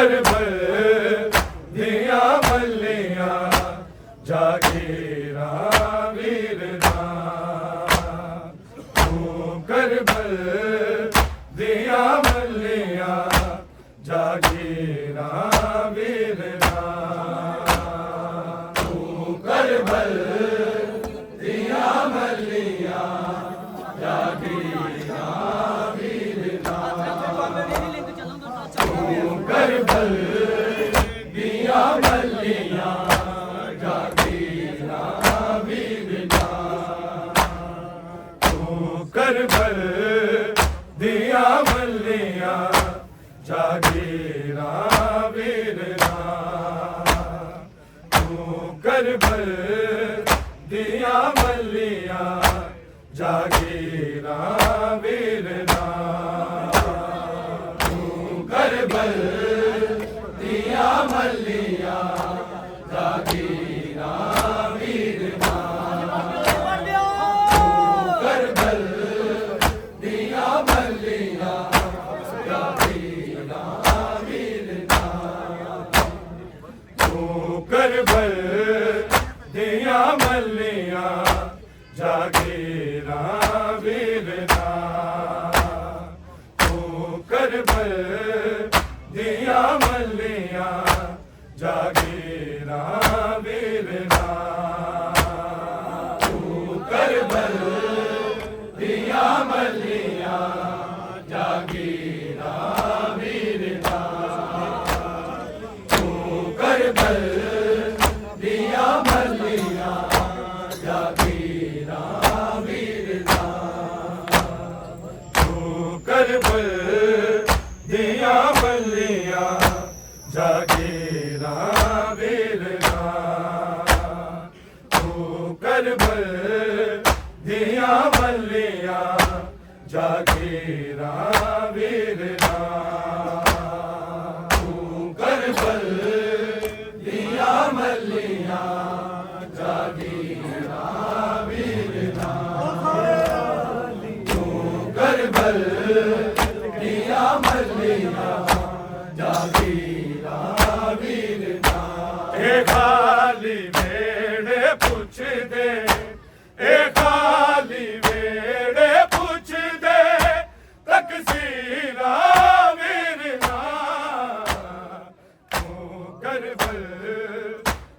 करबल दिया मल्लियां जागीरा वीरना तू करबल दिया मल्लियां जागीरा वीरना तू करबल दिया मल्लियां जागीरा वीरना तू करबल दिया मल्लियां जागीरा वीरना तू करबल दिया मल्लियां जागीरा वीरना तू करबल दिया मल्लियां जागीरा वीरना तू करबल दिया मल्लियां जागीरा वीरना तू करबल दिया मल्लियां जागीरा वीरना तू करबल दिया मल्लियां जागीरा वीरना तू करबल दिया मल्लियां जागीरा वीरना तू करबल दिया मल्लियां जागीरा वीरना तू करबल दिया मल्लियां जागीरा वीरना तू करबल दिया मल्लियां जागीरा वीरना तू करबल दिया मल्लियां जागीरा वीरना तू करबल दिया मल्लियां जागीरा वीरना तू करबल दिया मल्लियां जागीरा वीरना ए खाली वेड़े पुछ दे ए खाली वेड़े पुछ दे तकसीरा वीरना तू करबल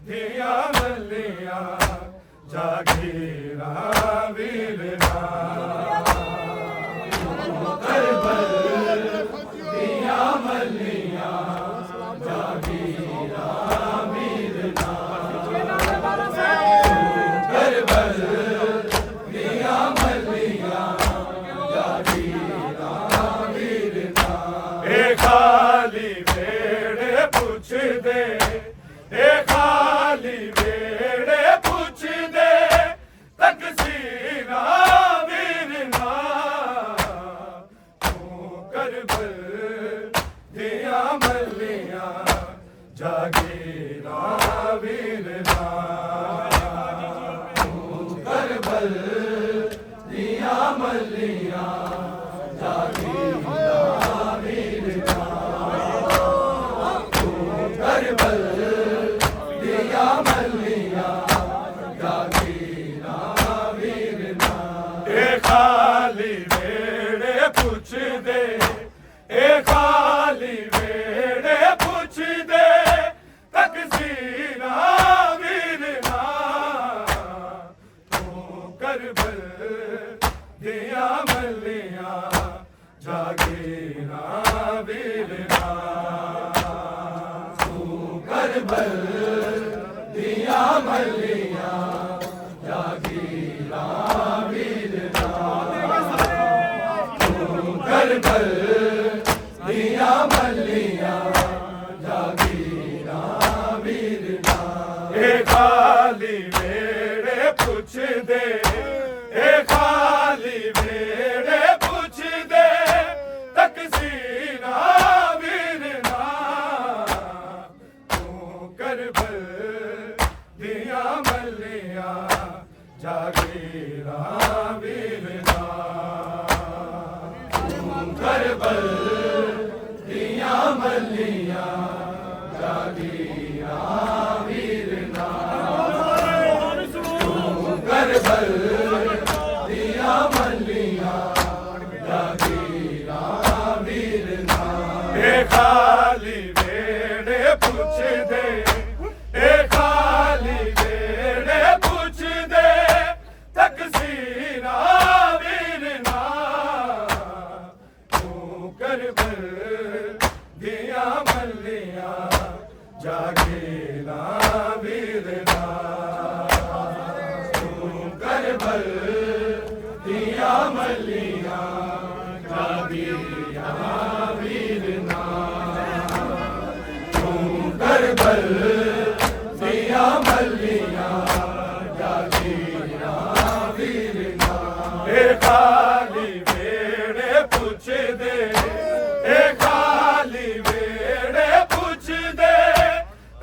दिया मल्लियां जागीरा वीरना करबल दिया मल्लियां जागीरा वीरना करबल दिया मल्लियां जागीरा वीरना ए खाली वेड़े पुछ दे ए खाली वेड़े पुछ दे तकसीरा वीरना तू करबल दिया मल्लियां जागीरा वीरना तू करबल दिया मल्लियां जागीरा वीरना तू करबल दिया मल्लियां जागीरा वीरना ए खाली वेड़े पुछ दे ए खाली वेड़े पुछ दे तकसीरा वीरना तू करबल दिया मल्लियां जागीरा वीरना तू करबल दिया मल्लियां जागीरा वीरना तू करबल दिया मल्लियां जागीरा वीरना ए खाली वेड़े पुछ दे ए खाली वेड़े पुछ दे तकसीरा वीरना तू करबल दिया मल्लियां जागीरा वीरना तू करबल दिया मल्लियां जागीरा वीरना तू करबल दिया मल्लियां जागीरा वीरना ए खाली वेड़े पूछ दे ए खाली वेड़े पूछ दे तकसीरा वीरना तू करबल दिया मल्लियां जागीरा वीरना तू करबल दिया मल्लियां जागीरा वीरना तू करबल दिया मल्लियां जागीरा वीरना ए खाली वेड़े पूछ दे ए खाली वेड़े पूछ दे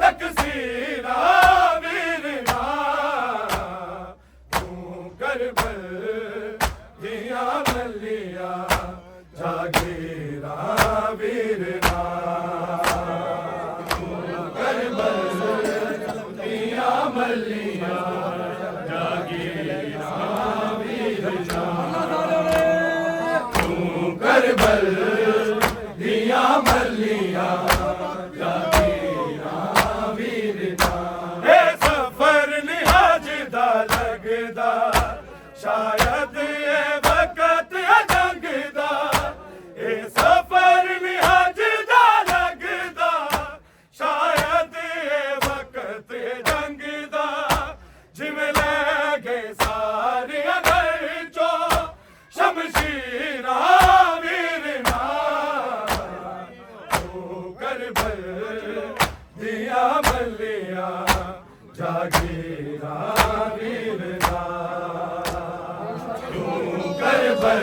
तकसीरा वीरना तू करबल दिया मल्लियां जागीरा वीरना तू करबल दिया मल्लियां जागीरा वीरना तू करबल दिया मल्लियां जागीरा वीरना ए सफर निहाज दा लगदा शायद ये वक्त जंग दा ए सफर निहाज दा लगदा शायद ये वक्त जंग दा जिवें ले गए सारियां घर चो शमशीरा वीरना तू करबल दिया मल्लियां जागीरा वीरना तू करबल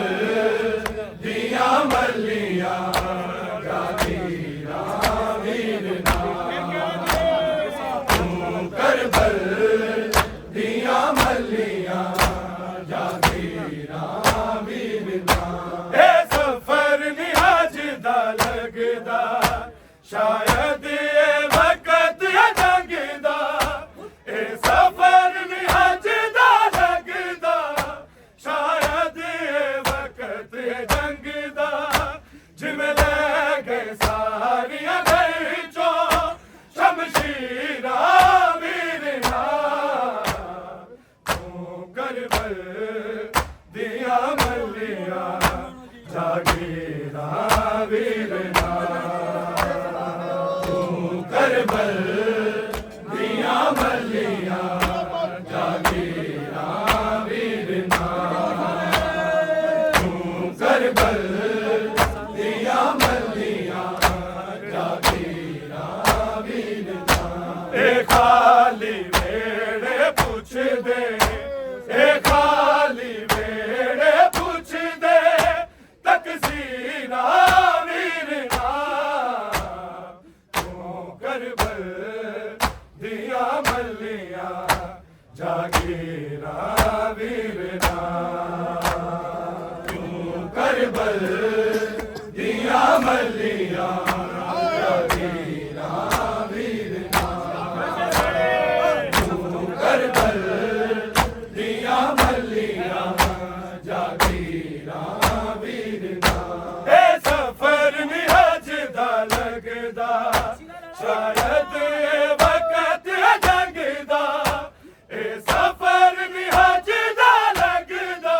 दिया मल्लियां जागीरा वीरना तू करबल दिया मल्लियां जागीरा वीरना ए सफर निहाज दा लगदा शायद ये वक्त जंग दा ए सफर निहाज दा लगदा शायद ये वक्त जंग दा जिवें ले गए सारियां घर चो शमशीरा वीरना तू करबल दिया मल्लियां जागीरा वीरना तू करबल दिया मल्लियां जागीरा वीरना तू करबल दिया मल्लियां जागीरा वीरना ए खाली वेड़े पूछ दे ए खाली वेड़े पूछ दे तकसीरा वीरना तू करबल दिया मल्लियां जागीरा वीरना तू करबल दिया मल्लियां जागीरा वीरना तू करबल दिया मल्लियां जागीरा वीरना ए सफर निहाज दा लगदा शायद ये वक्त जंग दा ए सफर निहाज दा लगदा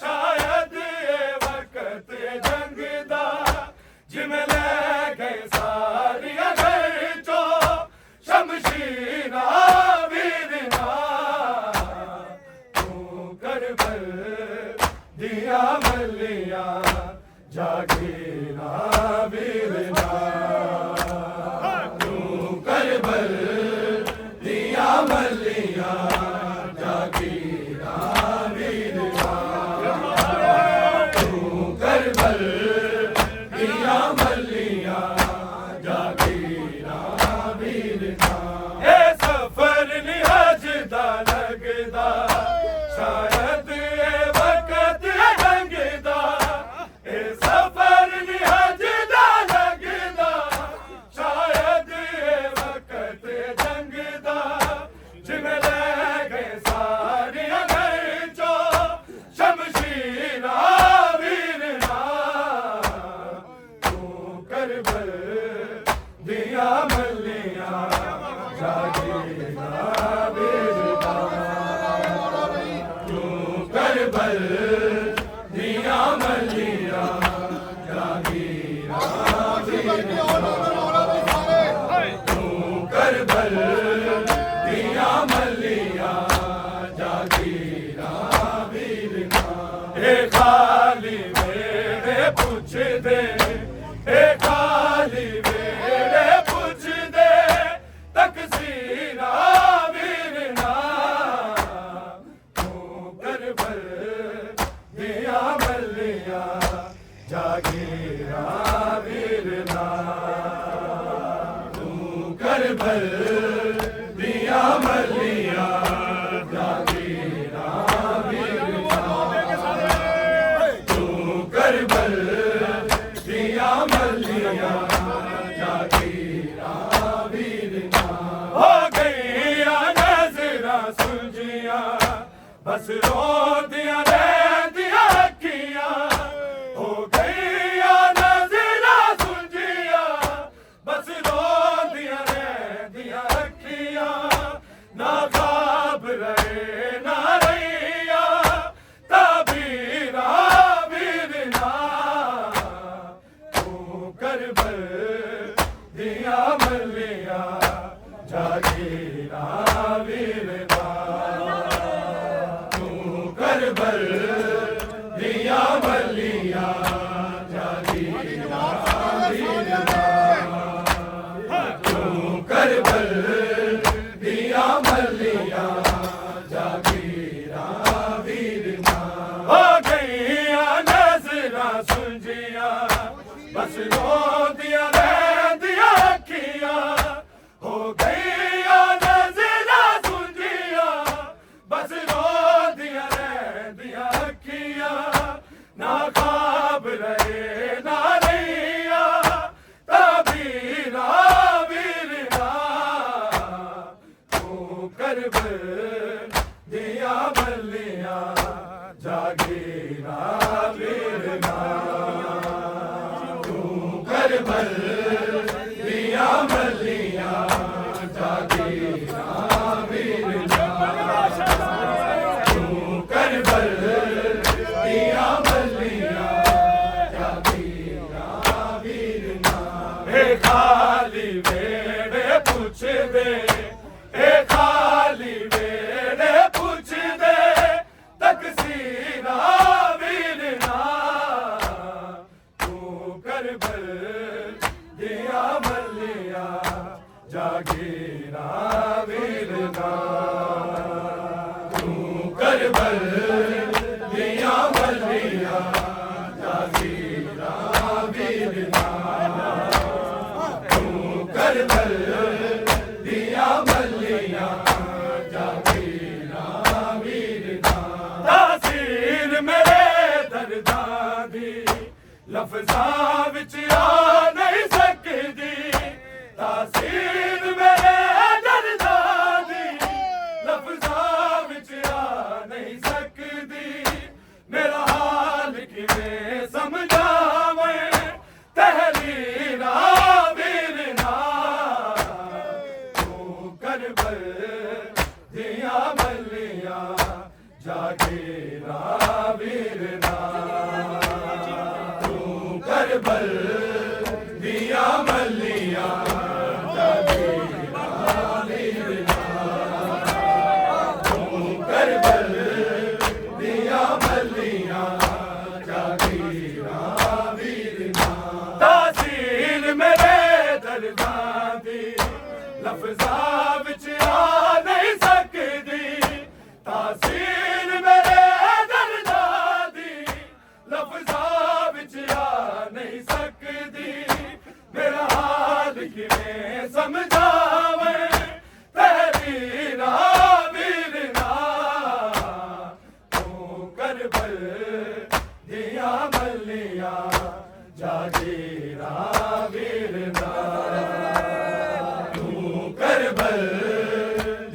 शायद ये वक्त जंग दा जिवें ले गए सारियां घर चो शमशीरा वीरना तू करबल दिया मल्लियां जागीरा वीरना तू करबल दिया मल्लियां जागीरा वीरना तू करबल दिया मल्लियां करबल दिया मल्लियां जागीरा वीरदा तू करबल दिया मल्लियां जागीरा तू करबल दिया मल्लियां जागीरा वीरदा ए खाली मेरे पुछ दे ए खाली मेरे पुछ दे तकसीरा वीरना तू करबल दिया मल्लियां जागीरा वीरना तू करबल दिया मल्लियां जागीरा वीरना तू करबल दिया मल्लियां जागीरा वीरना हो गईया नजरा सुलझिया बस रो दिया रहदिया अखियां हो गईया नजरा सुलझिया बस रो दिया रहदिया अखियां ना ख्वाब रहे ना रैया ताबीरा वीरना तू करबल दिया मल्लियां जागीरा वीरना तू करबल दिया मल्लियां जागीरा वीरना तू करबल दिया मल्लियां जागीरा वीरना हो गईया नजरा सुलझिया बस रो दिया रहदिया अखियां हो गईया नजरा सुलझिया बस रो दिया रहदिया अखियां ना ख्वाब रहे ना रैया ताबीरा वीरना तू करबल दिया मल्लियां जागीरा वीरना तू करबल दिया मल्लियां जागीरा वीरना तू करबल दिया मल्लियां जागीरा वीरना ए खाली वेड़े पुछ दे ए खाली वेड़े पुछ दे तकसीरा वीरना तू करबल दिया मल्लियां जागीरा वीरना तू करबल दिया मल्लियां जागीरा वीरना तू करबल दिया मल्लियां जागीरा वीरना तासीर मेरे दर्दां दी लफ्ज़ां विच आ नहीं सकदी तासीर मेरे दर्दां दी लफ्ज़ां विच आ नहीं सकदी मेरा हाल किवें समझावें तहरीरा वीरना तू करबल दिया मल्लियां जागीरा वीरना तू करबल दिया मल्लियां जागीरा वीरना तू करबल दिया मल्लियां जागीरा वीरना तासीर मेरे दर्दां दी लफ्ज़ां विच आ नहीं सकदी तासीर मेरे दर्दां दी लफ्ज़ां विच आ नहीं सकदी मेरा हाल किवें समझावें तहरीरा वीरना तू करबल दिया मल्लियां जागीरा वीरना तू करबल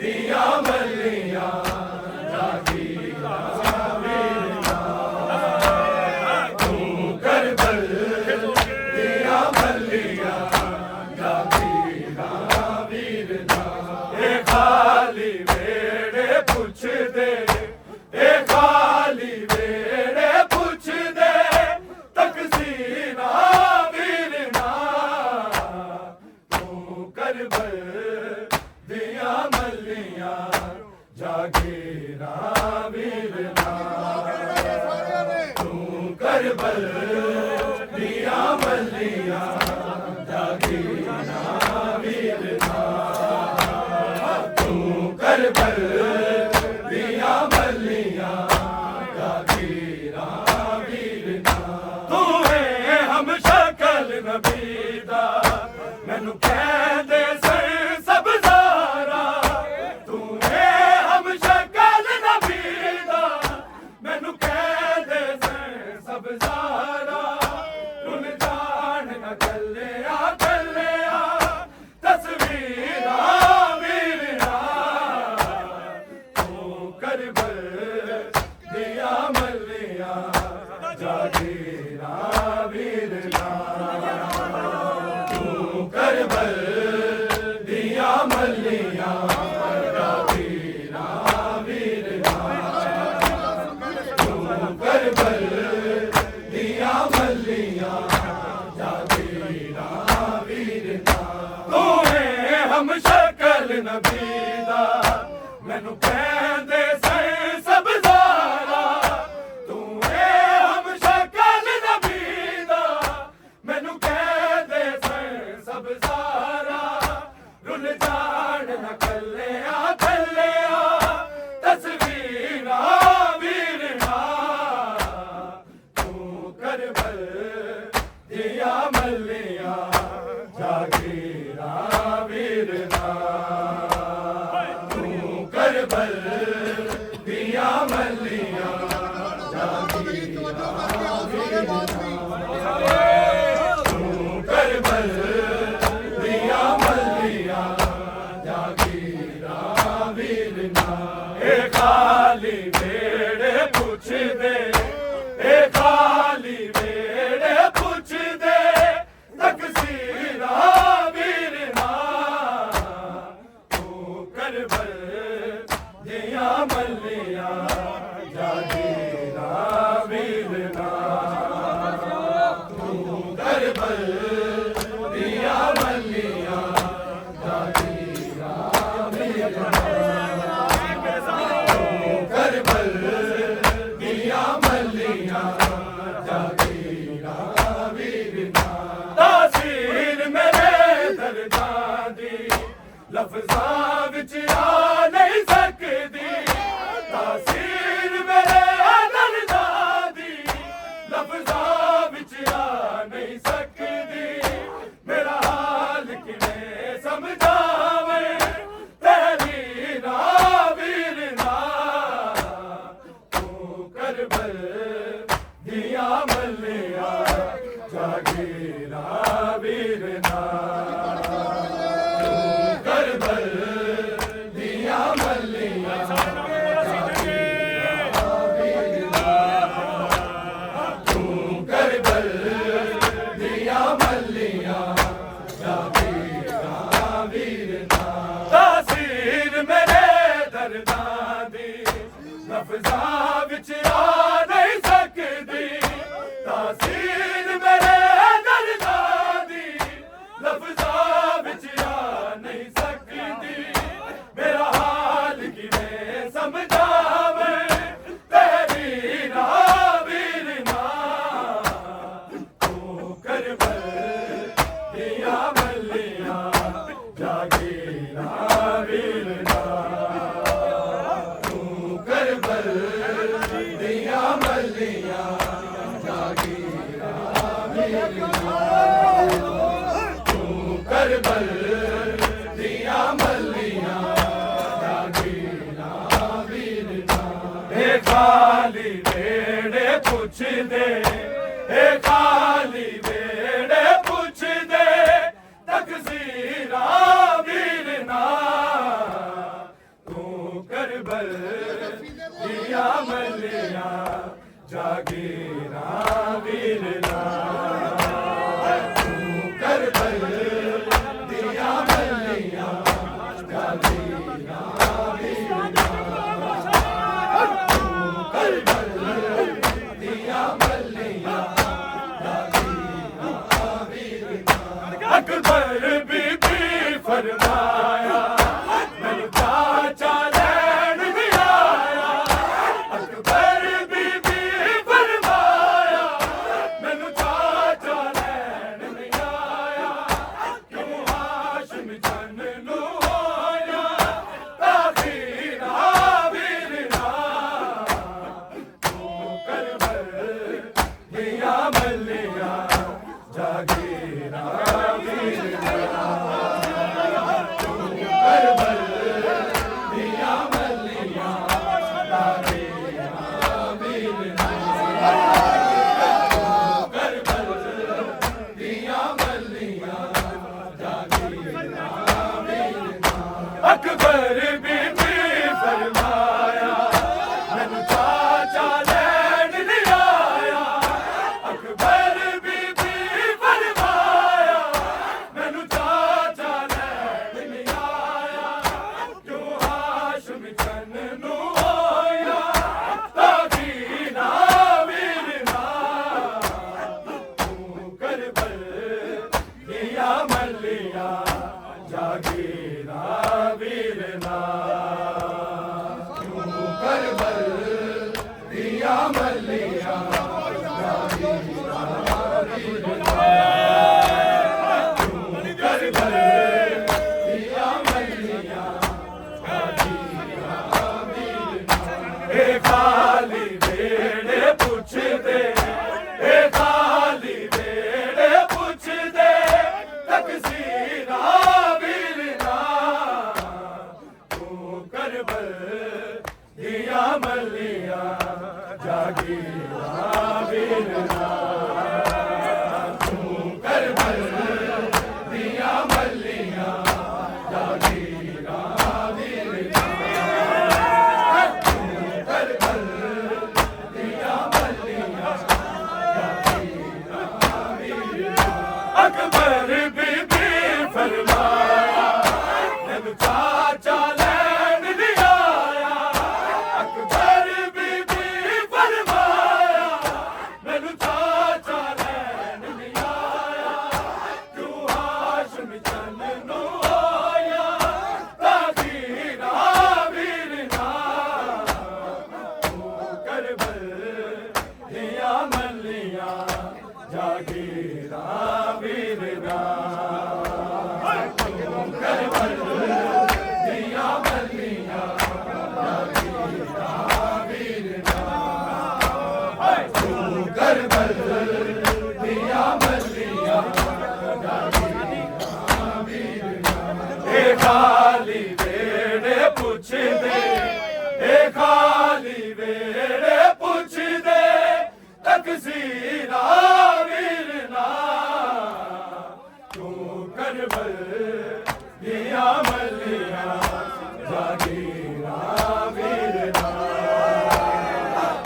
दिया मल्लियां जागीरा वीरना तू करबल दिया मल्लियां मैनू कहंदे सन सब ज़ारा तू है हम शक्ल नबी दा मैनू कहंदे सन सब ज़ारा रुल जान न कल्लिया कल्लिया तस्वीरां वीरना तू करबल दिया मल्लिया जागीरा वीरना तू करबल दिया मल्लिया जागीरा वीरना तू करबल दिया मल्लिया जागीरा वीरना तू है हम शक्ल नबी दा मैनू कहंदे सन सब ज़ारा तू है हम शक्ल नबी दा मैनू कहंदे सन सब ज़ारा रुल जान न कल्लिया कल्लिया तस्वीरां वीरना तू करबल दिया मल्लिया जागीरा वीरना करबल दिया मल्लिया करबल दिया मल्लिया जागीरा वीरना ए खाली बेड़े पुछ दे ए खाली बेड़े पुछ दे तकसीरा वीरना तू करबल दिया मल्लिया जागीरा वीरना तू करबल दिया मल्लिया जागीरा वीरना तू करबल दिया मल्लिया जागीरा वीरना तासीर मेरे दर्दां दी लफ्ज़ां विच आ नहीं सकदी तासीर मेरे दर्दां दी लफ्ज़ां विच आ नहीं सकदी मेरा हाल किवें समझावे तेरी वीरना तू करबल दिया मल्लिया जागीरा वीरना तू करबल दिया मल्लिया तू करबल दिया मल्लिया जागीरा वीरना तासीर मेरे दर्दां दी लफ्ज़ां विच आ नहीं सकदी तासीर मेरे दर्दां दी लफ्ज़ां विच आ नहीं सकदी मेरा हाल किवें समझावे तेरी वीरना तू करबल दिया मल्लिया जागीरा वीरना तू करबल दिया मल्लिया जागीरा वीरना तू करबल दिया मल्लिया जागीरा वीरना ए खाली बेड़े पुछ दे ए खाली बेड़े पुछ दे तकसीरा वीरना तू करबल दिया मल्लिया जागीरा वीरना तू करबल दिया मल्लिया जागीरा वीरना तू करबल दिया मल्लिया जागीरा वीरना अकबर बीबी फरमाया मैनू चाचा लैन भी आया अकबर बीबी फरमाया मैनू चाचा लैन भी आया क्यों हाशम जन नू होया ताखीरा वीरना तू करबल दिया मल्लिया जागीरा वीरना अकबर बीबी फरमाया मैनू चाचा लैण नहीं आया अकबर बीबी फरमाया मैनू चाचा लैण नहीं आया क्यों हाशम चन नू होया तागी ना वीर ना तू करबल दिया मलिया जागीरा वीर ना तू करबल दिया मलिया जागीरा वीर ना तू करबल दिया मलिया जागीरा वीर ना ए खाली वेड़े पुछ दे ए खाली वेड़े पुछ दे तकसीरा वीर ना तू करबल दिया मलिया जागीरा वीर ना तू करबल दिया मलिया जागीरा वीर ना तू करबल दिया मलिया जागीरा वीर ना अकबर बीबी फरमाया मैनू चाचा लैण नहीं आया अकबर बीबी फरमाया मैनू चाचा लैण नहीं आया क्यों हाशम चन नू होया तागीरा वीर ना तू करबल दिया मलिया जागीरा वीर ना तू करबल दिया मलिया जागीरा वीर ना तू करबल दिया मलिया जागीरा वीर ना ए खाली वेड़े पुछ दे ए खाली वेड़े पुछ दे तकसीरा वीर ना तू करबल दिया मलिया जागीरा वीर ना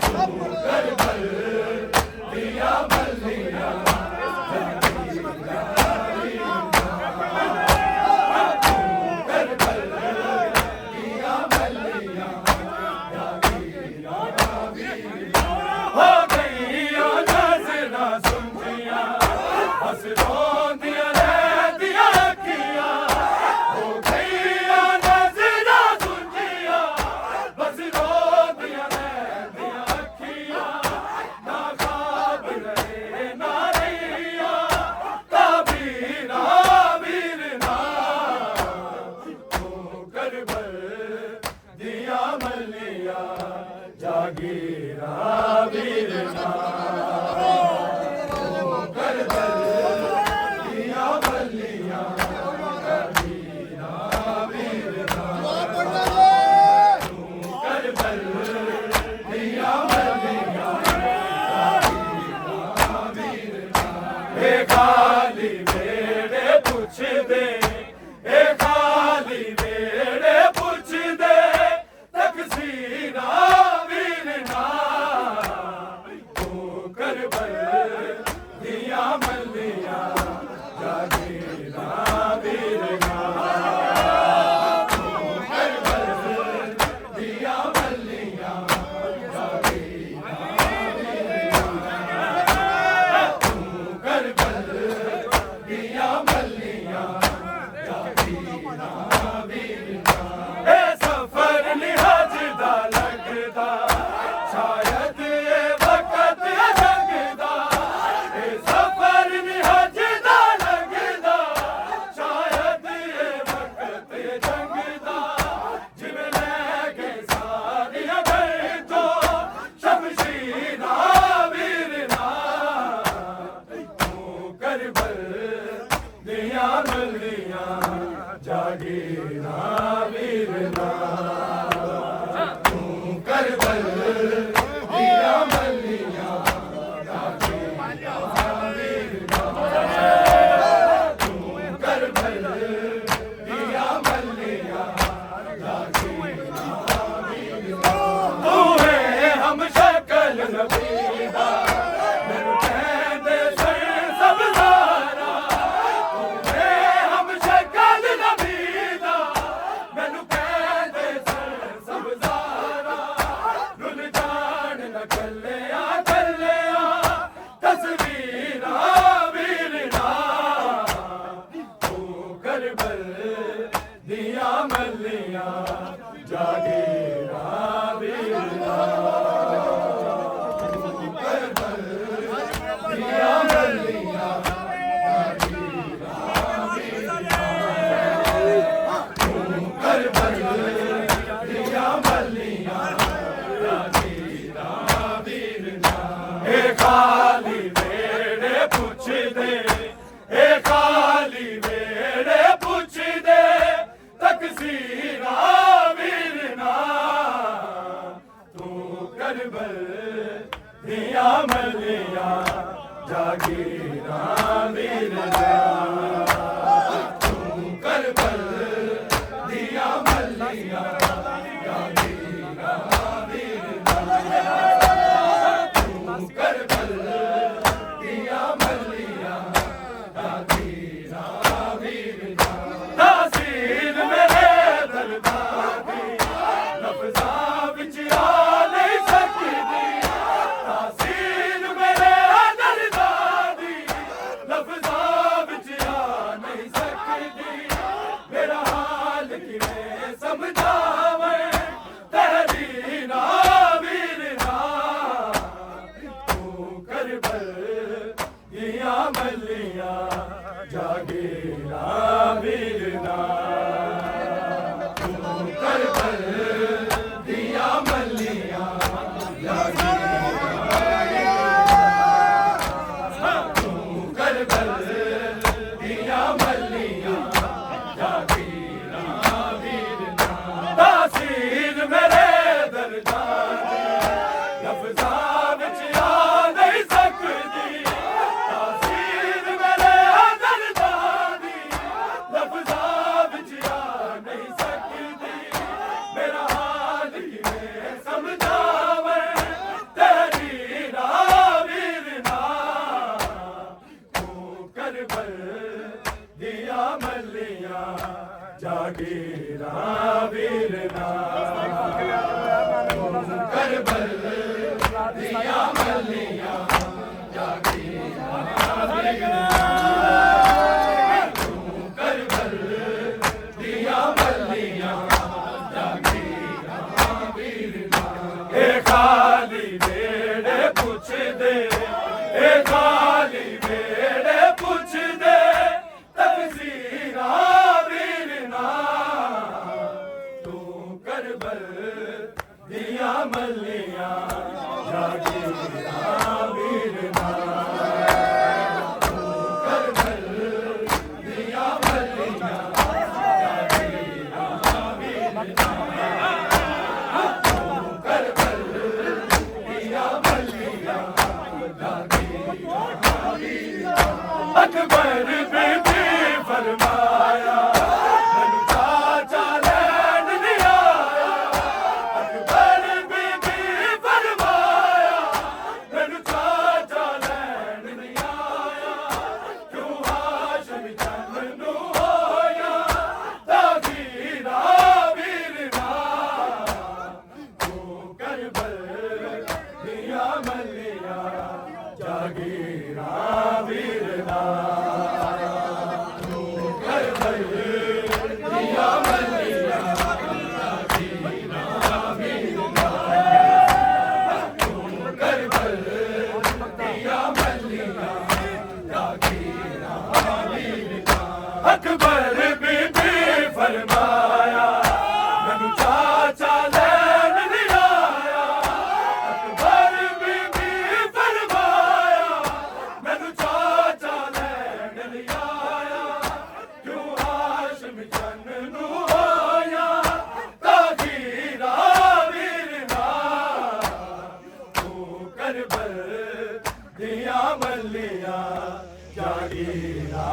तू करबल दिया मलिया जागीरा वीर ना तू करबल दिया मलिया जागीरा वीर ना हो गईया नज़रां सुंजिया बस रोंदियां रहदियां अखियां हो गईया नज़रां सुंजिया बस रोंदियां रहदियां अखियां ना ख्वाब रहे ना रहिया ताबीरा वीर ना तू करबल दिया मलिया जागीरा वीर ना तू करबल दिया मलिया जागीरा वीर ना तू करबल दिया मलिया जागीरा वीर ना ए खाली वेड़े पुछ दे ए खाली वेड़े पुछ दे तकसीरा वीर ना तू करबल दिया मलिया जागीरा वीर ना तू करबल दिया मलिया जागीरा वीर ना तू करबल दिया मलिया जागीरा वीर ना ए सफर निहाज दा लगदा शायद ये वक्त लगदा ए सफर निहाज दा लगदा शायद ये वक्त जंगदा जिवें लै गए सारियां गए तो शमशीरा वीर ना तू करबल दिया मलिया जागीरा वीर ना तू करबल दिया मलिया जागीरा वीर ना तू करबल दिया मलिया करबल दिया मल्लियां जागीरा वीरना करबल दिया मल्लियां जागीरा वीरना करबल दिया मल्लियां जागीरा वीरना ए खाली वेड़े पुछ दे ए खाली वेड़े पुछ दे तकसीरा वीरना तू करबल दिया मल्लियां जागीरा वीरना तू करबल दिया मल्लियां जागीरा वीरना तू करबल दिया मल्लियां जागीरा वीरना तासीर मेरे दरबार दी लफ्ज़ां विच आ नहीं सकदी तासीर मेरे दरबार दी लफ्ज़ां विच आ नहीं सकदी मेरा हाल किवें समझावें तहरीरा वीरना तू करबल दिया मल्लियां जागीरा वीरना तू करबल दिया मल्लियां जागीरा तू करबल दिया मल्लियां जागीरा वीरना तासीर मेरे दरदार दी लफ्ज़ां विच आ नहीं सकदी तासीर मेरे दरदार दी लफ्ज़ां विच आ नहीं सकदी मेरा हाल किवें समझावें तहरीरा वीरना तू करबल दिया मल्लियां जागीरा वीरना तू करबल दिया मल्लियां जागीरा वीरना तू करबल दिया मल्लियां जागीरा वीरना ए खाली वेड़े पुछ दे ए खाली वेड़े पुछ दे तकसीरा वीरना तू करबल दिया मल्लियां जागीरा वीरना तू करबल दिया मल्लियां जागीरा वीरना तू करबल दिया मल्लियां जागीरा वीरना अकबर बीबी फरमाया मैनू चाचा लैन नहीं आया अकबर बीबी फरमाया मैनू चाचा लैन नहीं आया क्यों हाशम चंद नू होया जागीरा वीरना तू करबल दिया मल्लियां जागीरा वीरना तू करबल दिया मल्लियां जागीरा वीरना तू करबल दिया मल्लियां जागीरा वीरना अकबर बीबी फरमाया मैनू चाचा लैन नहीं आया अकबर बीबी फरमाया मैनू चाचा लैन नहीं आया क्यों हाशम चंद नू होया जागीरा वीरना तू करबल दिया मल्लियां जागीरा